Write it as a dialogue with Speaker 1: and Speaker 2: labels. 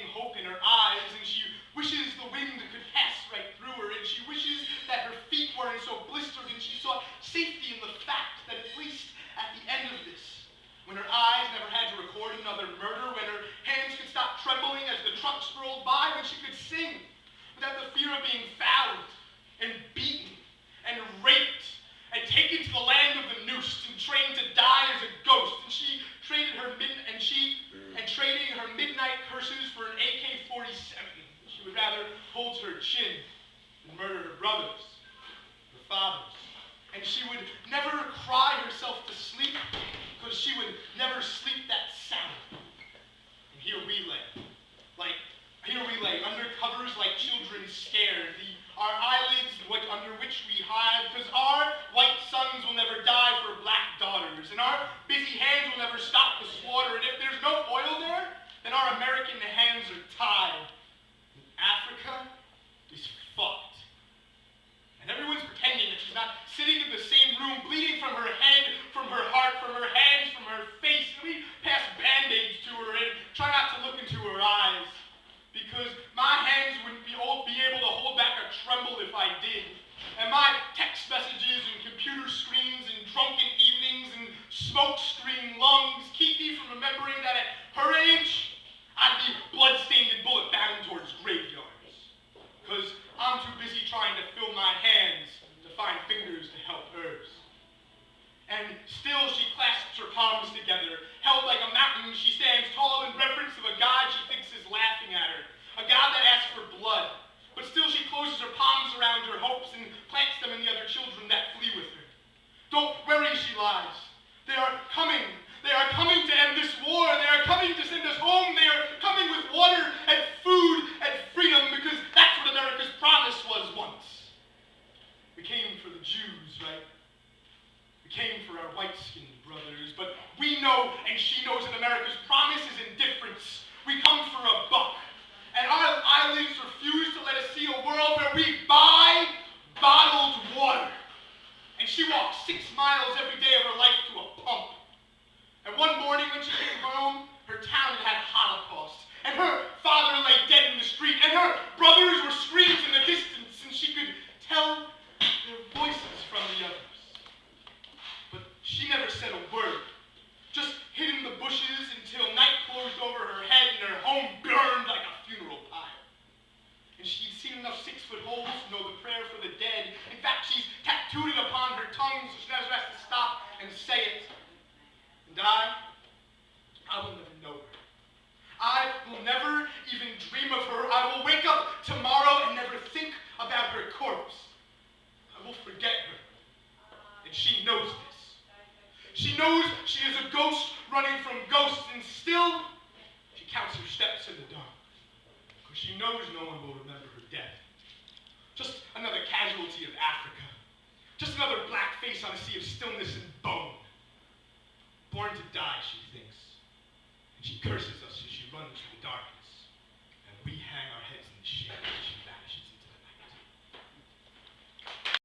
Speaker 1: fading hope in her eyes, and she wishes the wind could pass right through her, and she wishes that her feet weren't so blistered, and she sought safety in the fact that at least at the end of this, when her eyes never had to record another murder, when her hands could stop trembling as the trucks rolled by, when she could sing without the fear of being found and beaten and raped and taken to the land of the noose and trained to die as a ghost. And she traded her trading her midnight curses for an AK-47. She would rather hold her chin than murder her brothers, her fathers. And she would never cry herself to sleep because she would never sleep that sound. And here we lay under covers like children scared. Our eyelids under which we hide, because our white sons will never die for black daughters, and our busy hands will never stop the slaughter, and if there's no oil there, then our American hands are tied. And Africa is fucked. And everyone's pretending that she's not sitting in the same room, bleeding from her head, from her heart, from her hands, from her face, and we pass Band-Aids to her and try not to look into her eyes, because my hands wouldn't be able to hold back a tremble if I did. And my text messages and computer screens and drunken evenings and smoke-screen lungs keep me from remembering that at her age, I'd be blood-stained and bullet-bound towards graveyards. Because I'm too busy trying to fill my hands to find fingers to help hers. And still she clasps her palms together. Held like a mountain, she stands tall in reverence of a God she thinks is laughing at her. A God that asks for blood. But still she closes her palms around her hopes and plants them in the other children that flee with her. Don't worry, she lies. They are coming. They are coming to end this war. They are coming to send us home. They are coming with water and food and freedom, because that's what America's promise was once. We came for the Jews, right? We came for our white-skinned brothers, but we know, and she knows, that America's promise is indifference. We come for a buck, and our eyelids refuse to let us see a world where we buy bottled water. And she walks 6 miles every day of her life to a pump. And one morning when she came home, her town had had a Holocaust, and her father lay dead in the street, and her brothers were screams in the distance, and she could tell their voices from the others. But she never said a word, just hid in the bushes until night closed over her head and her home burned like a funeral pyre. And she'd seen enough 6-foot holes to know the prayer for the dead. In fact, she's tattooed it upon her tongue so she never has to stop and say it. And I will never know her. I will never even dream of her. I will wake up tomorrow and never think about her corpse. I will forget her. And she knows this. She knows she is a ghost running from ghosts, and still she counts her steps in the dark. Because she knows no one will remember her death. Just another casualty of Africa. Just another black face on a sea of stillness and bone. Born to die, she thinks. And she curses us as she runs through the darkness.